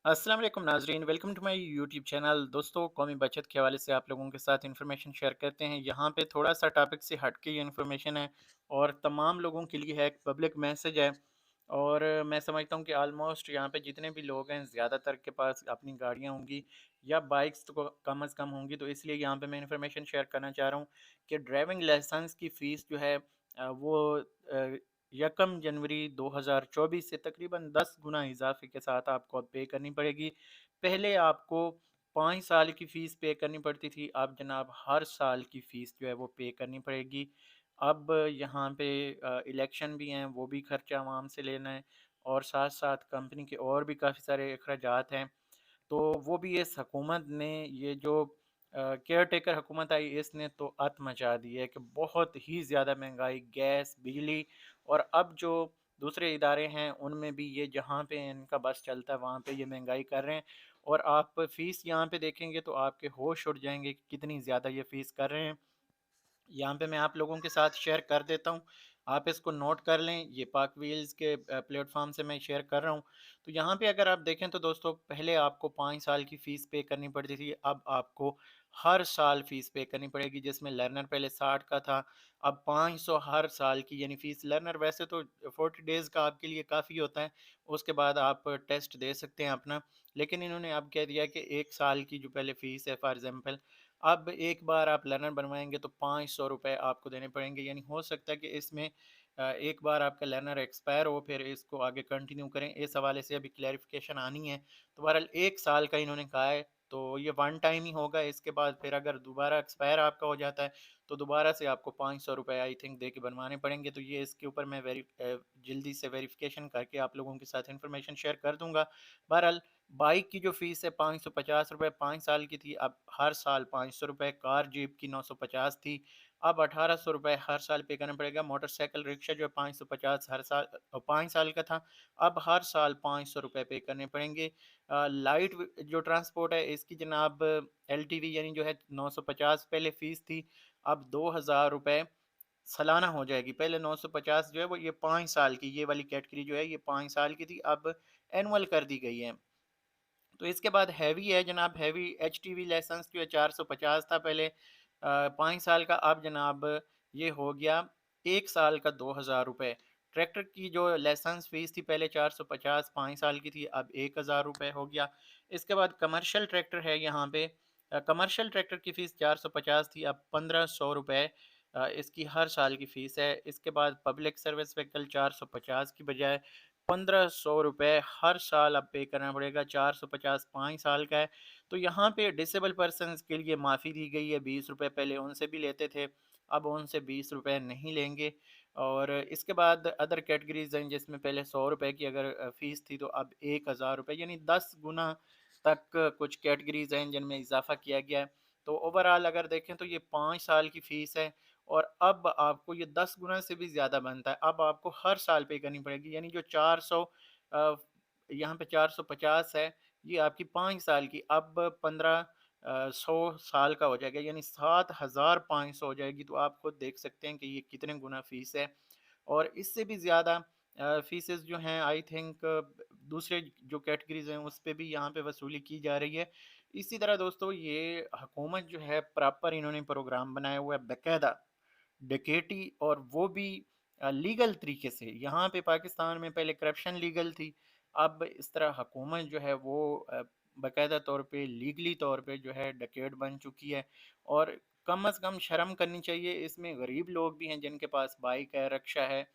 अस्सलाम वालेकुम नाज़रीन, welcome to my YouTube channel. दोस्तों, कौमी बचत के हवाले से आप लोगों के साथ इन्फॉर्मेशन शेयर करते हैं। यहाँ पे थोड़ा-सा टॉपिक से हट के ये इन्फॉर्मेशन है और तमाम लोगों के लिए है, एक पब्लिक मैसेज है। और मैं समझता हूँ कि ऑलमोस्ट यहाँ पे जितने भी लोग हैं, ज़्यादातर के पास अपनी गाड़ियाँ होंगी या बाइक्स तो कम अज़ कम होंगी। तो इसलिए यहाँ पे मैं इन्फॉर्मेशन शेयर करना चाह रहा हूँ कि ड्राइविंग लाइसेंस की फ़ीस जो है वो 1 जनवरी 2024 से तकरीबन 10 गुना इजाफे के साथ आपको अब पे करनी पड़ेगी। पहले आपको 5 साल की फ़ीस पे करनी पड़ती थी, अब जनाब हर साल की फ़ीस जो है वो पे करनी पड़ेगी। अब यहाँ पे इलेक्शन भी हैं, वो भी खर्चा आवाम से लेना है और साथ-साथ कंपनी के और भी काफ़ी सारे अखराजात हैं। तो वो भी इस हुकूमत ने ये जो केयर टेकर हुकूमत आई, इसने तो अत मचा दी है कि बहुत ही ज़्यादा महंगाई, गैस, बिजली और अब जो दूसरे इदारे हैं उनमें भी ये जहाँ पे इनका बस चलता है वहाँ पे ये महंगाई कर रहे हैं। और आप फ़ीस यहाँ पे देखेंगे तो आपके होश उड़ जाएंगे कि कितनी ज़्यादा ये फ़ीस कर रहे हैं। यहाँ पे मैं आप लोगों के साथ शेयर कर देता हूँ, आप इसको नोट कर लें। ये पाक व्हील्स के प्लेटफ़ॉर्म से मैं शेयर कर रहा हूँ। तो यहाँ पे अगर आप देखें तो दोस्तों, पहले आपको 5 साल की फ़ीस पे करनी पड़ती थी, अब आपको हर साल फ़ीस पे करनी पड़ेगी, जिसमें लर्नर पहले 60 का था, अब 500 हर साल की यानी फ़ीस। लर्नर वैसे तो 40 डेज़ का आपके लिए काफ़ी होता है, उसके बाद आप टेस्ट दे सकते हैं अपना। लेकिन इन्होंने अब कह दिया कि 1 साल की जो पहले फ़ीस है फॉर एग्ज़ाम्पल, अब एक बार आप लर्नर बनवाएँगे तो ₹500 आपको देने पड़ेंगे। यानी हो सकता है कि इसमें एक बार आपका लर्नर एक्सपायर हो, फिर इसको आगे कंटिन्यू करें। इस हवाले से अभी क्लैरिफ़िकेशन आनी है। तो बहरहाल 1 साल का इन्होंने कहा है, तो ये वन टाइम ही होगा। इसके बाद फिर अगर दोबारा एक्सपायर आपका हो जाता है, तो दोबारा से आपको ₹500 आई थिंक दे के बनवाने पड़ेंगे। तो ये इसके ऊपर मैं जल्दी से वेरिफ़िकेशन करके आप लोगों के साथ इन्फॉर्मेशन शेयर कर दूँगा। बहरहाल बाइक की जो फ़ीस है ₹550 5 साल की थी, अब हर साल ₹500। कार जीप की 950 थी, अब ₹1800 हर साल पे करना पड़ेगा। मोटरसाइकिल रिक्शा जो है 550 हर साल 5 साल का था, अब हर साल ₹500 पे करने पड़ेंगे। लाइट जो ट्रांसपोर्ट है इसकी जनाब एलटीवी यानी जो है 950 पहले फ़ीस थी, अब ₹2000 सालाना हो जाएगी। पहले 950 जो है वो ये 5 साल की ये वाली कैटेगरी जो है ये 5 साल की थी, अब एनुअल कर दी गई है। तो इसके बाद हैवी है जनाब, हैवी एचटीवी लाइसेंस जो है 450 था पहले 5 साल का, अब जनाब ये हो गया 1 साल का ₹2000। ट्रैक्टर की जो लाइसेंस फ़ीस थी पहले 450 5 साल की थी, अब ₹1000 हो गया। इसके बाद कमर्शियल ट्रैक्टर है यहाँ पे, कमर्शियल ट्रैक्टर की फ़ीस 450 थी, अब ₹1500 इसकी हर साल की फ़ीस है। इसके बाद पब्लिक सर्विस व्हीकल 450 की बजाय ₹1500 हर साल अब पे करना पड़ेगा, 450 5 साल का है। तो यहाँ पे डिसेबल पर्सन्स के लिए माफ़ी दी गई है, ₹20 पहले उनसे भी लेते थे, अब उनसे ₹20 नहीं लेंगे। और इसके बाद अदर कैटेगरीज़ हैं जिसमें पहले ₹100 की अगर फ़ीस थी तो अब ₹1000 यानी 10 गुना तक कुछ कैटेगरीज़ हैं जिनमें इज़ाफ़ा किया गया है। तो ओवरऑल अगर देखें तो ये 5 साल की फ़ीस है और अब आपको ये 10 गुना से भी ज़्यादा बनता है। अब आपको हर साल पे करनी पड़ेगी, यानी जो 400 अ, यहाँ पे 450 है, ये आपकी 5 साल की अब 100 साल का हो जाएगा, यानी 7500 हो जाएगी। तो आप खुद देख सकते हैं कि ये कितने गुना फ़ीस है। और इससे भी ज़्यादा फ़ीसेस जो हैं आई थिंक दूसरे जो कैटेगरीज़ हैं उस पे भी यहाँ पे वसूली की जा रही है। इसी तरह दोस्तों, ये हुकूमत जो है प्रॉपर इन्होंने प्रोग्राम बनाया हुआ है बाकायदा डकैती, और वो भी लीगल तरीके से। यहाँ पे पाकिस्तान में पहले करप्शन लीगल थी, अब इस तरह हुकूमत जो है वो बाकायदा तौर पे लीगली तौर पे जो है डकैत बन चुकी है। और कम अज़ कम शर्म करनी चाहिए। इसमें गरीब लोग भी हैं जिनके पास बाइक है, रिक्शा है,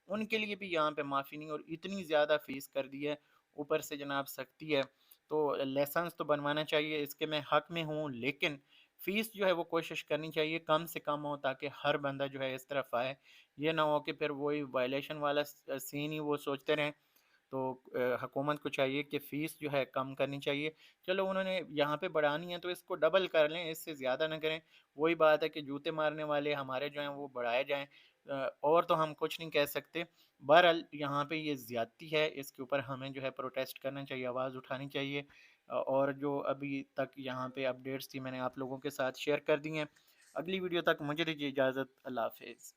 उनके लिए भी यहाँ पे माफ़ी नहीं, और इतनी ज़्यादा फ़ीस कर दी है, ऊपर से जनाब सख्ती है। तो लाइसेंस तो बनवाना चाहिए, इसके मैं हक़ में हूँ, लेकिन फ़ीस जो है वो कोशिश करनी चाहिए कम से कम हो, ताकि हर बंदा जो है इस तरफ आए। ये ना हो कि फिर वही वायलेशन वाला सीन ही वो सोचते रहें। तो हुकूमत को चाहिए कि फ़ीस जो है कम करनी चाहिए। चलो उन्होंने यहाँ पे बढ़ानी है तो इसको डबल कर लें, इससे ज़्यादा ना करें। वही बात है कि जूते मारने वाले हमारे जो हैं वो बढ़ाए जाएँ, और तो हम कुछ नहीं कह सकते। बहरहाल यहाँ पे ये ज़्यादती है, इसके ऊपर हमें जो है प्रोटेस्ट करना चाहिए, आवाज़ उठानी चाहिए। और जो अभी तक यहाँ पे अपडेट्स थी मैंने आप लोगों के साथ शेयर कर दी हैं। अगली वीडियो तक मुझे दीजिए इजाज़त। अल्लाह हाफ़िज़।